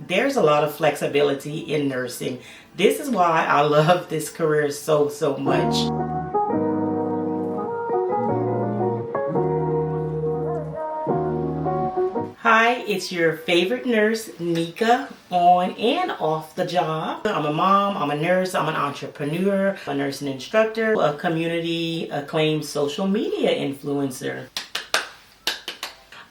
there's a lot of flexibility in nursing. This is why I love this career so much. Hi, it's your favorite nurse, Nika, on and off the job. I'm a mom, I'm a nurse, I'm an entrepreneur, a nursing instructor, a community acclaimed social media influencer.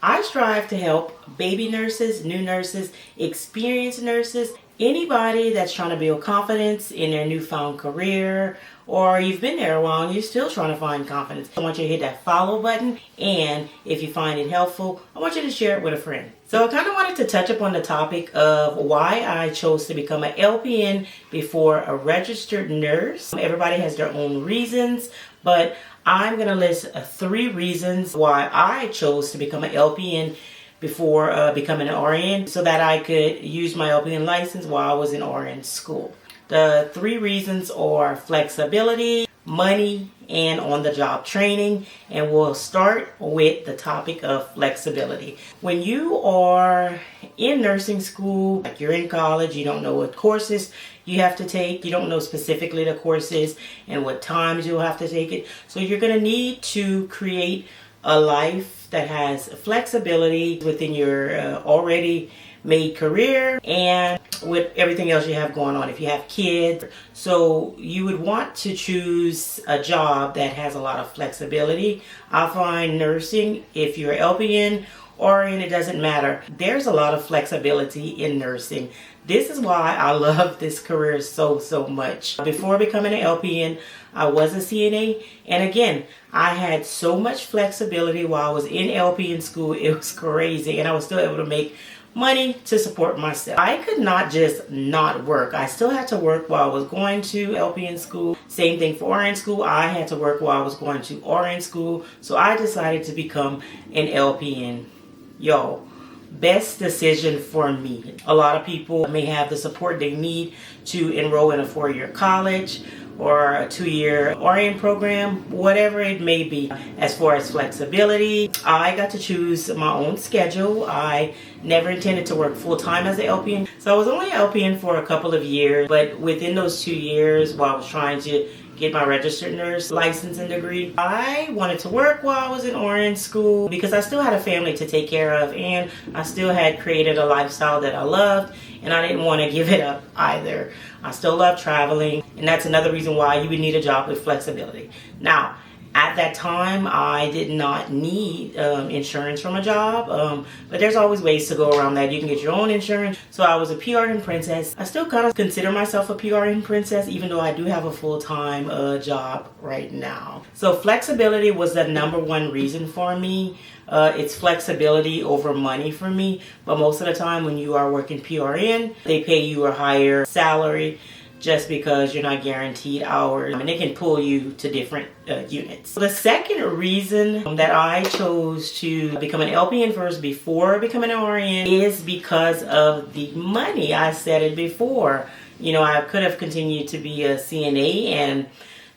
I strive to help baby nurses, new nurses, experienced nurses, anybody that's trying to build confidence in their newfound career, or you've been there a while and you're still trying to find confidence. I want you to hit that follow button, and if you find it helpful, I want you to share it with a friend. So I kind of wanted to touch upon the topic of why I chose to become an LPN before a registered nurse. Everybody has their own reasons, but I'm going to list 3 reasons why I chose to become an LPN before becoming an RN, so that I could use my LPN license while I was in RN school. The 3 reasons are flexibility, money, and on-the-job training. And we'll start with the topic of flexibility. When you are in nursing school, like you're in college, you don't know what courses you have to take. You don't know specifically the courses and what times you'll have to take it. So you're going to need to create a life that has flexibility within your already made career and with everything else you have going on. If you have kids, so you would want to choose a job that has a lot of flexibility. I find nursing, if you're LPN or RN, it doesn't matter. There's a lot of flexibility in nursing. This is why I love this career so much. Before becoming an LPN, I was a CNA, and again, I had so much flexibility while I was in LPN school. It was crazy, and I was still able to make money to support myself. I could not just not work. I still had to work while I was going to LPN school. Same thing for RN school. I had to work while I was going to RN school. So I decided to become an LPN. Yo, best decision for me. A lot of people may have the support they need to enroll in a 4-year college or a 2-year RN program, whatever it may be. As far as flexibility, I got to choose my own schedule. I never intended to work full-time as an LPN. So I was only an LPN for a couple of years, but within those 2 years, while I was trying to get my registered nurse license and degree, I wanted to work while I was in RN school because I still had a family to take care of, and I still had created a lifestyle that I loved, and I didn't want to give it up either. I still love traveling, and that's another reason why you would need a job with flexibility. Now, at that time, I did not need insurance from a job, but there's always ways to go around that. You can get your own insurance. So I was a PRN princess. I still kind of consider myself a PRN princess, even though I do have a full-time job right now. So flexibility was the #1 reason for me. It's flexibility over money for me, but most of the time when you are working PRN, they pay you a higher salary just because you're not guaranteed hours. I mean, they can pull you to different units. The second reason that I chose to become an LPN first before becoming an RN is because of the money. I said it before. You know, I could have continued to be a CNA and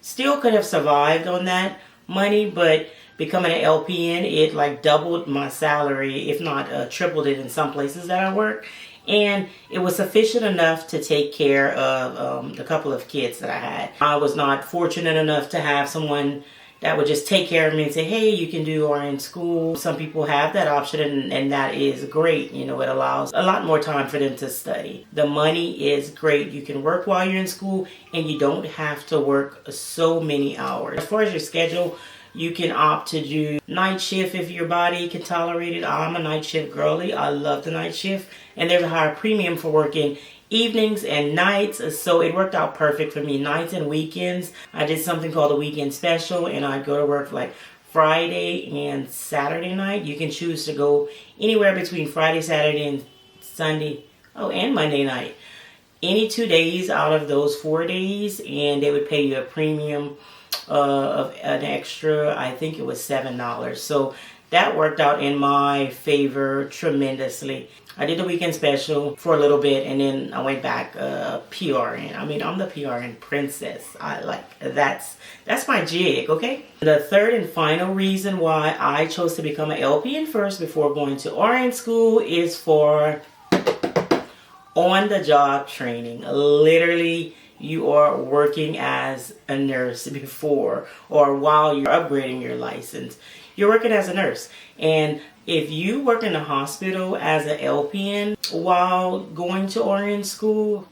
still could have survived on that money, but becoming an LPN, it like doubled my salary, if not tripled it in some places that I work. And it was sufficient enough to take care of the couple of kids that I had. I was not fortunate enough to have someone that would just take care of me and say, hey, you can do RN school. Some people have that option, and that is great. You know, it allows a lot more time for them to study. The money is great. You can work while you're in school, and you don't have to work so many hours. As far as your schedule, you can opt to do night shift if your body can tolerate it. I'm a night shift girly. I love the night shift. And there's a higher premium for working evenings and nights. So it worked out perfect for me. Nights and weekends. I did something called a weekend special, and I'd go to work like Friday and Saturday night. You can choose to go anywhere between Friday, Saturday, and Sunday. Oh, and Monday night. Any 2 days out of those 4 days, and they would pay you a premium of an extra, I think it was $7. So that worked out in my favor tremendously. I did the weekend special for a little bit, and then I went back PRN. I mean, I'm the PRN princess. I like that's my jig, okay? The third and final reason why I chose to become an LPN first before going to RN school is for on the job training. Literally, you are working as a nurse before or while you're upgrading your license. You're working as a nurse. And if you work in a hospital as an LPN while going to RN school,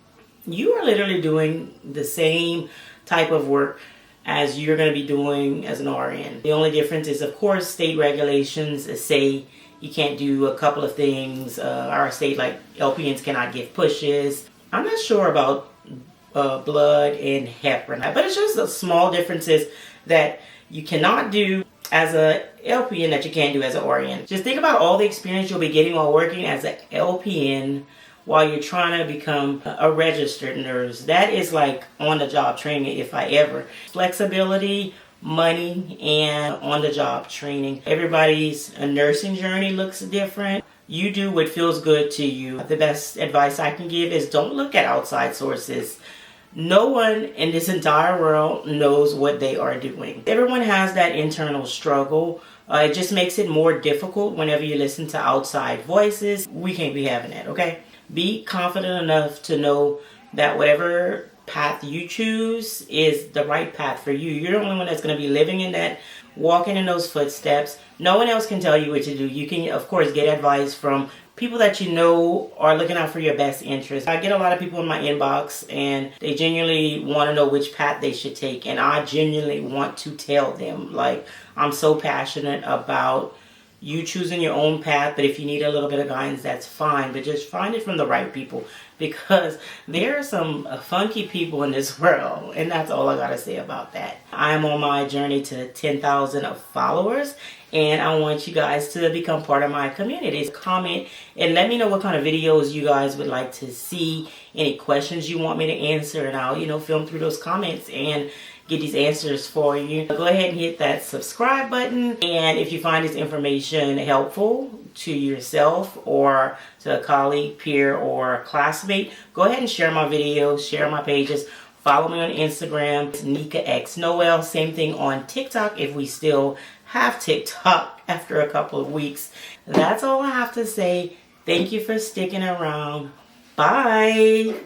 you are literally doing the same type of work as you're going to be doing as an RN. The only difference is, of course, state regulations say you can't do a couple of things. Our state, like LPNs, cannot give pushes. I'm not sure about blood and heparin, but it's just the small differences that you cannot do as a LPN that you can do as an RN. Just think about all the experience you'll be getting while working as an LPN while you're trying to become a registered nurse. That is like on-the-job training, if I ever. Flexibility, money, and on-the-job training. Everybody's nursing journey looks different. You do what feels good to you. The best advice I can give is don't look at outside sources. No one in this entire world knows what they are doing. Everyone has that internal struggle. It just makes it more difficult whenever you listen to outside voices. We can't be having that, okay? Be confident enough to know that whatever path you choose is the right path for you. You're the only one that's going to be living in that, walking in those footsteps. No one else can tell you what to do. You can, of course, get advice from people that you know are looking out for your best interest. I get a lot of people in my inbox and they genuinely want to know which path they should take, and I genuinely want to tell them, like, I'm so passionate about you choosing your own path, but if you need a little bit of guidance, that's fine, but just find it from the right people, because there are some funky people in this world, and that's all I gotta say about that. I'm on my journey to 10,000 followers, and I want you guys to become part of my community. Comment and let me know what kind of videos you guys would like to see, any questions you want me to answer, and I'll, film through those comments and get these answers for you. Go ahead and hit that subscribe button, and if you find this information helpful to yourself or to a colleague, peer, or classmate, go ahead and share my videos, share my pages. Follow me on Instagram, it's Nika X Noel. Same thing on TikTok if we still have TikTok after a couple of weeks. That's all I have to say. Thank you for sticking around. Bye.